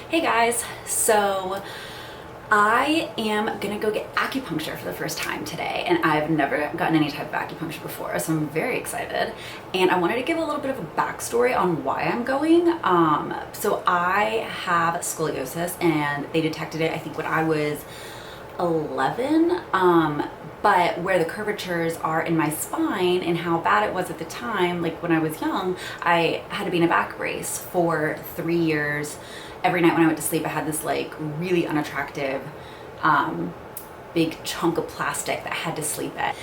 Hey guys, so I am gonna go get acupuncture for the first time today, and I've never gotten any type of acupuncture before, so I'm very excited. And I wanted to give a little bit of a backstory on why I'm going. So I have scoliosis, and they detected it I think when I was 11, but where the curvatures are in my spine and how bad it was at the time, like when I was young, I had to be in a back brace for 3 years. Every night when I went to sleep, I had this like really unattractive big chunk of plastic that I had to sleep at.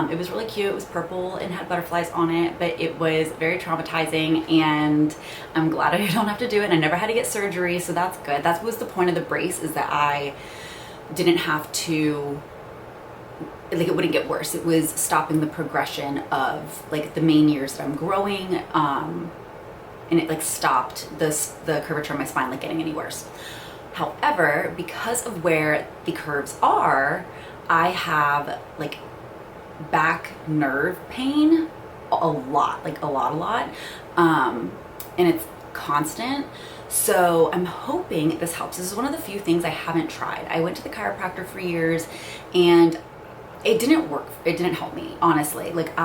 It was really cute. It was purple and had butterflies on it, but it was very traumatizing, and I'm glad I don't have to do it. I never had to get surgery, so that's good. That was the point of the brace, is that I didn't have to, like, it wouldn't get worse. It was stopping the progression of like the main years that I'm growing, and it like stopped the curvature of my spine like getting any worse. However, because of where the curves are, I have like back nerve pain a lot, like a lot, and it's constant. So I'm hoping this helps. This is one of the few things I haven't tried. I went to the chiropractor for years and it didn't work. It didn't help me, honestly. Like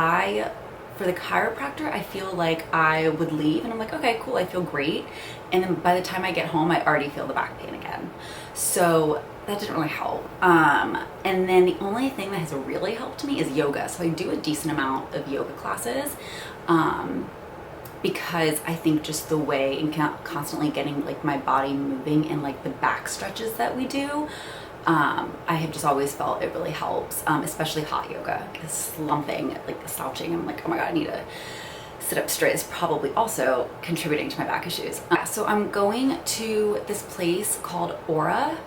for the chiropractor, I feel like I would leave and I'm like, okay, cool, I feel great. And then by the time I get home, I already feel the back pain again. So that didn't really help. And then the only thing that has really helped me is yoga. So I do a decent amount of yoga classes, because I think just the way and constantly getting like my body moving and like the back stretches that we do, I have just always felt it really helps, especially hot yoga, because slumping, like slouching, I'm like, oh my God, I need to sit up straight, is probably also contributing to my back issues. So I'm going to this place called Aura,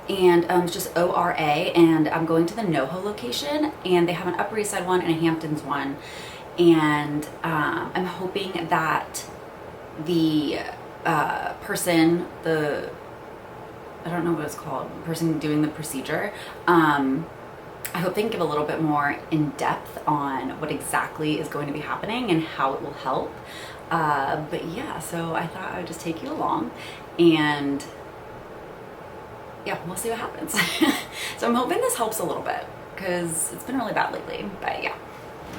and it's just ORA, and I'm going to the Noho location, and they have an Upper East Side one and a Hamptons one. And I'm hoping that the person, I don't know what it's called, the person doing the procedure, I hope they can give a little bit more in depth on what exactly is going to be happening and how it will help. But yeah, so I thought I would just take you along, and yeah, we'll see what happens. So I'm hoping this helps a little bit, because it's been really bad lately, but yeah.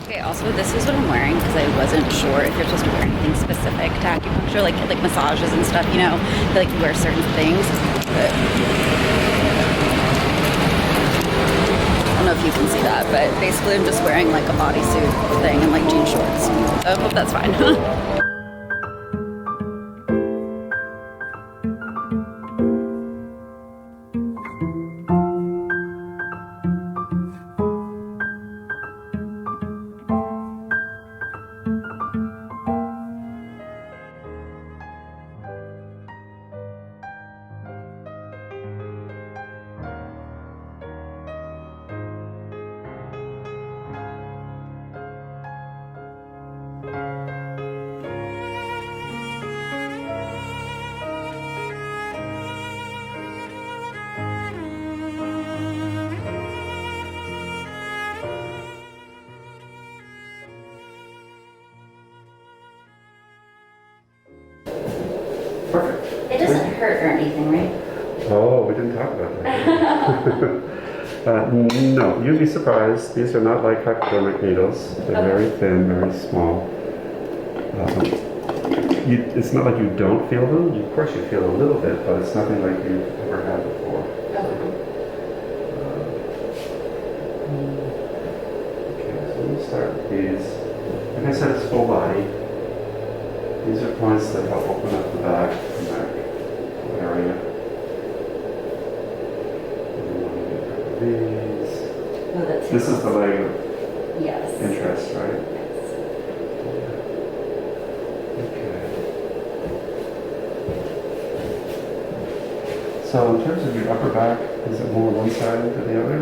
Okay, also this is what I'm wearing because I wasn't sure if you're supposed to wear anything specific to acupuncture, like massages and stuff, you know, they like to wear certain things. But I don't know if you can see that, but basically I'm just wearing like a bodysuit thing and like jean shorts. So I hope that's fine. Perfect. It doesn't hurt or anything, right? Oh, we didn't talk about that. No, you'd be surprised. These are not like hypodermic needles. They're very thin, very small. It's not like you don't feel them. Of course you feel a little bit, but it's nothing like you've ever had before. Okay, so let me start with these. Like I said, it's full body. These are points that help open up the back area. These. Oh, that's This is the leg of interest, right? Yes. Okay. So in terms of your upper back, is it more one side than the other?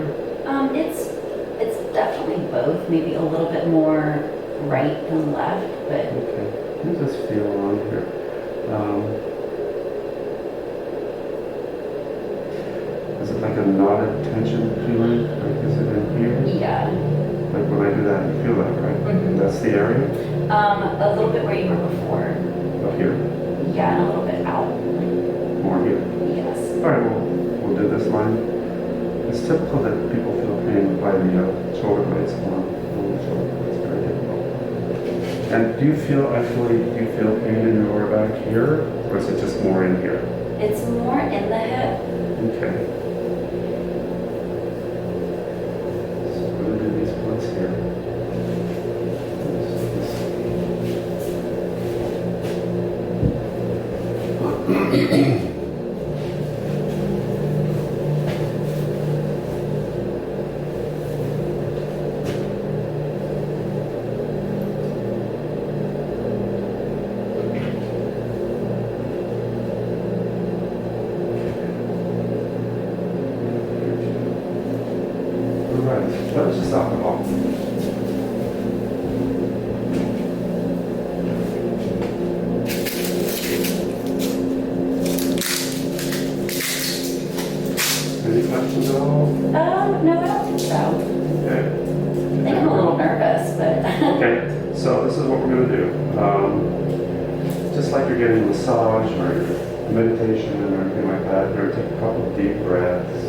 It's definitely both. Maybe a little bit more right than left, but okay. Let me just feel along here. Is it like a knotted tension feeling? Like, is it in here? yeah. Like when I do that, you feel that, right? Mm-hmm. That's the area? A little bit where you were before. Up here? Yeah, and a little bit out. More here? typical that people feel pain by the shoulder blades along the shoulder blades. Very typical. And do you feel pain in your lower back here, or is it just more in here? It's more in the hip. Okay. So I'm going to do these points here. That was just alcohol. Any questions at all? No, I don't think so. Okay. I think I'm a little nervous, but. Okay, so this is what we're going to do. Just like you're getting a massage or meditation or anything like that, you're going to take a couple of deep breaths.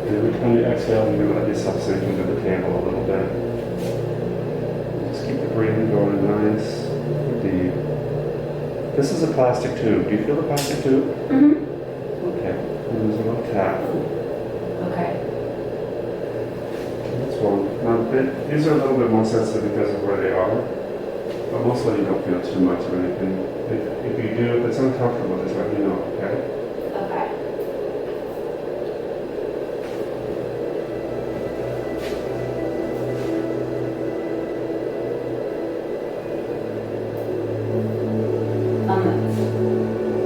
And every time you exhale, you're going to let yourself sink into the table a little bit. Just keep the breathing going nice and deep. This is a plastic tube. Do you feel the plastic tube? Mm-hmm. Okay. And there's a little cap. Okay. That's one. Now, these are a little bit more sensitive because of where they are. But mostly you don't feel too much of anything. If you do, if it's uncomfortable, just let me know, okay? Okay.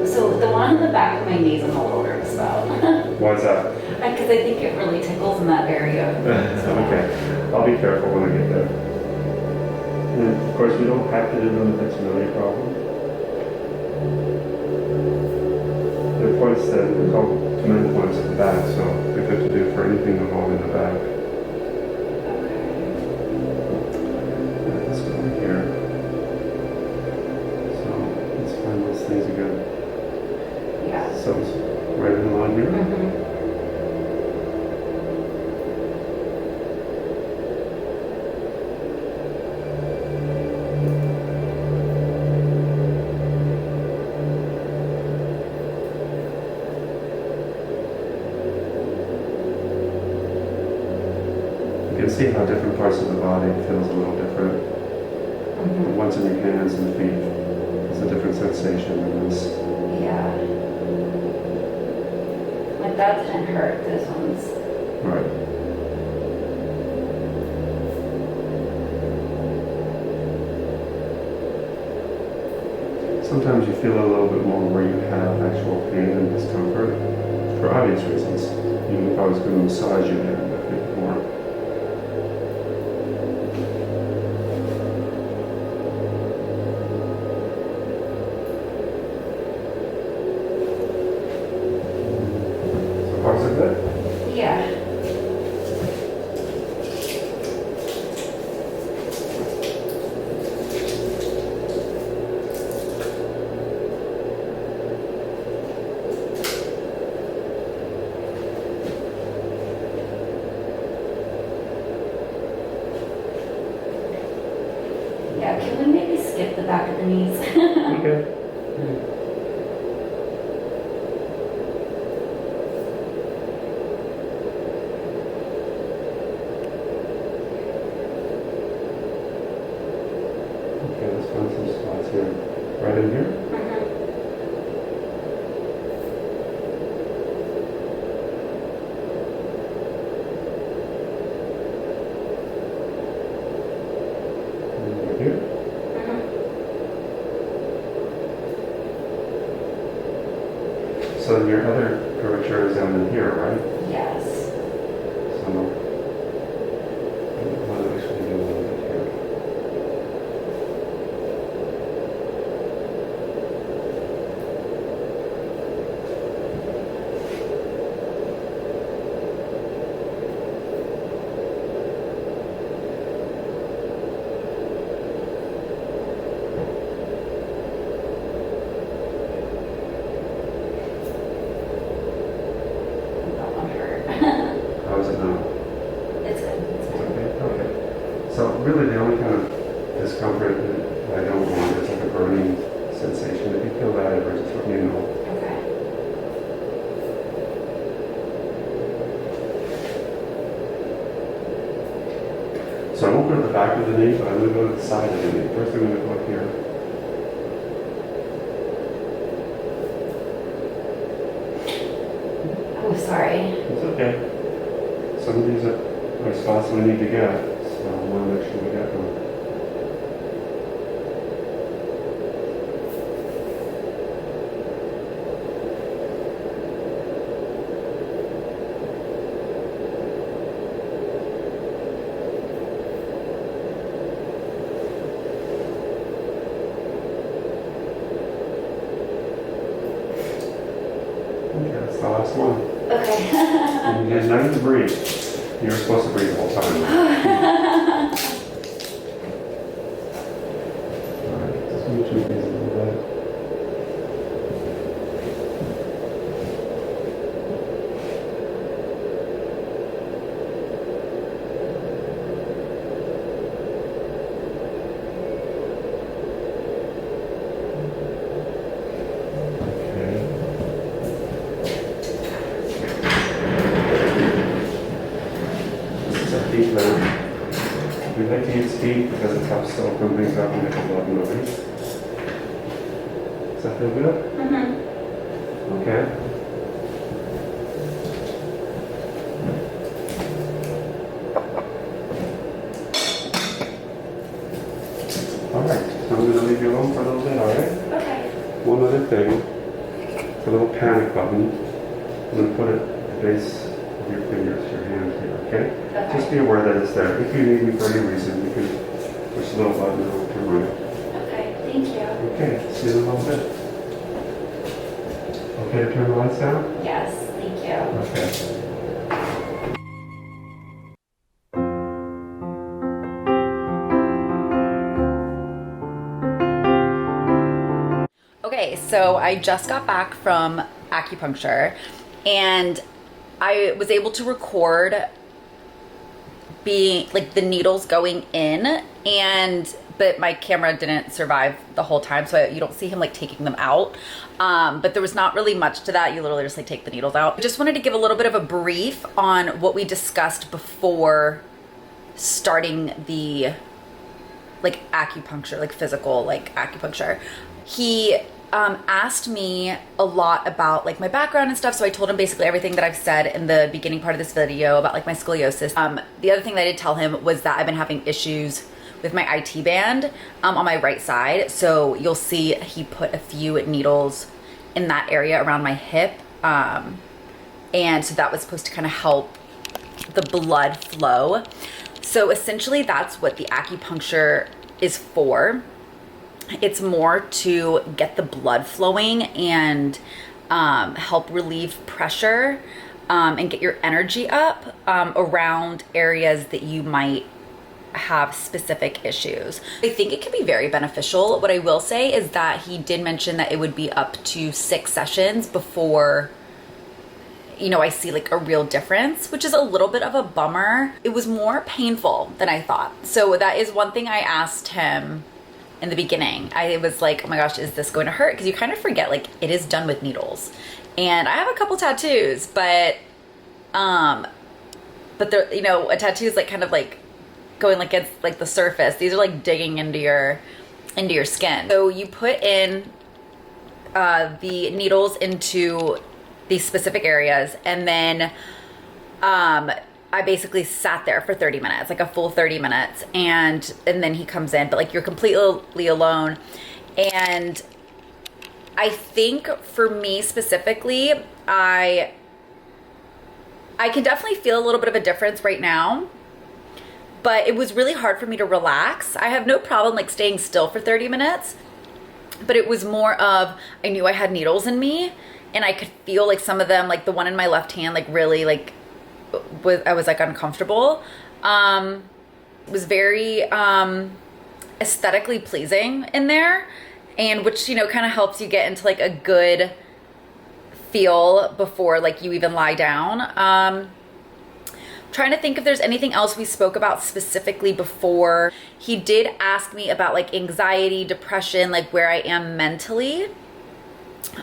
So the one in the back of my knees I'm a little nervous about. Why is that? Because I think it really tickles in that area. Okay. I'll be careful when I get there. And of course, we don't have to do them if it's really a problem. There are points that are called command points at the back, so they're good to do for anything involving the back. Okay. Let's go over here. So let's find those things again. Yeah. So it's right in the line here. Mm-hmm. You can see how different parts of the body feels a little different. Mm-hmm. Once in your hands and feet, it's a different sensation than this. Yeah. Like that didn't hurt. This one's. Right. Sometimes you feel a little bit more where you have actual pain and discomfort for obvious reasons. Even if I was going to massage you there, I think more. So far so good? Yeah. Yeah, can we maybe skip the back of the knees? Okay. Okay, let's find some spots here. Right in here? And right here? So then your other curvature is down in here, right? Yes. So I want to actually do a little bit here. That one hurt. really the only kind of discomfort that I don't want is like a burning sensation. If you feel that ever, just let me know. Okay. So I won't go to the back of the knee, but I'm going to go to the side of the knee. First I'm going to go up here. Oh, sorry. It's okay. Some of these are spots we need to get, so I want to make sure we get them. Okay, that's the last one. Okay. And you guys need to breathe. You're supposed to breathe the whole time. Alright, just move through these a little bit. Deep limb. We like to use deep because it helps to open things up and make a lot of noise. Does that feel good? Mm-hmm. Okay. Alright, so I'm going to leave you alone for a little bit, alright? Okay. One other thing, it's a little panic button. I'm going to put it at the base of your fingers, your hand here, okay? Okay. Just be aware that it's there. If you need me for any reason, you can push the little button and it'll turn on. Okay, thank you. Okay, see you in a little bit. Okay to turn the lights down? Yes, thank you. Okay. Okay, so I just got back from acupuncture and I was able to record being like the needles going in, but my camera didn't survive the whole time, so you don't see him like taking them out. But there was not really much to that. You literally just like take the needles out. I just wanted to give a little bit of a brief on what we discussed before starting the like acupuncture, like physical like acupuncture. He asked me a lot about like my background and stuff, so I told him basically everything that I've said in the beginning part of this video about like my scoliosis. The other thing that I did tell him was that I've been having issues with my IT band on my right side, so you'll see he put a few needles in that area around my hip, and so that was supposed to kind of help the blood flow. So essentially that's what the acupuncture is for. It's more to get the blood flowing and help relieve pressure and get your energy up around areas that you might have specific issues. I think it can be very beneficial. What I will say is that he did mention that it would be up to 6 sessions before, you know, I see like a real difference, which is a little bit of a bummer. It was more painful than I thought. So that is one thing I asked him in the beginning. I was like, oh my gosh, is this going to hurt? Because you kind of forget like it is done with needles. And I have a couple tattoos, but they're, you know, a tattoo is like kind of like going like against like the surface. These are like digging into your skin. So you put in the needles into these specific areas, and then I basically sat there for 30 minutes, like a full 30 minutes, and then he comes in, but like you're completely alone. And I think for me specifically, I can definitely feel a little bit of a difference right now, but it was really hard for me to relax. I have no problem like staying still for 30 minutes, but it was more of, I knew I had needles in me, and I could feel like some of them, like the one in my left hand, like really like I was like uncomfortable. It was very aesthetically pleasing in there, and which, you know, kind of helps you get into like a good feel before like you even lie down. I'm Trying to think if there's anything else we spoke about specifically before. He did ask me about like anxiety, depression, like where I am mentally.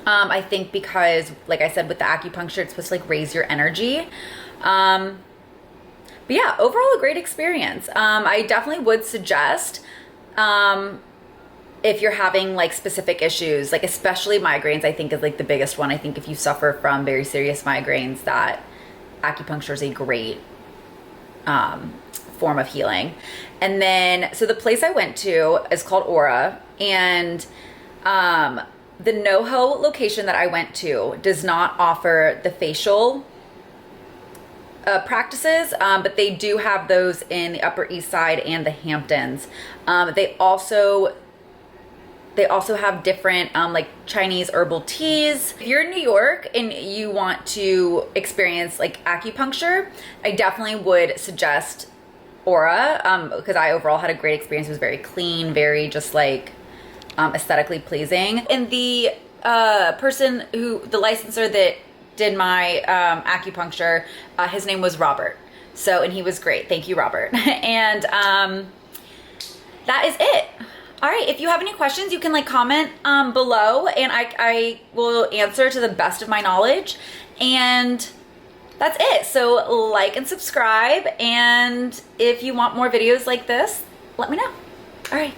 I think because, like I said, with the acupuncture, it's supposed to like raise your energy. But yeah, overall a great experience. I definitely would suggest, if you're having like specific issues, like especially migraines, I think is like the biggest one. I think if you suffer from very serious migraines, that acupuncture is a great form of healing. And then, so the place I went to is called Aura, and the Noho location that I went to does not offer the facial practices, but they do have those in the Upper East Side and the Hamptons. They also have different like Chinese herbal teas. If you're in New York and you want to experience like acupuncture, I definitely would suggest Aura, because I overall had a great experience. It was very clean, very just like aesthetically pleasing. And the the licensor that did my acupuncture, his name was Robert. And he was great. Thank you, Robert. And that is it. All right, if you have any questions, you can like comment below, and I will answer to the best of my knowledge. And that's it. So like and subscribe, and if you want more videos like this, let me know. All right.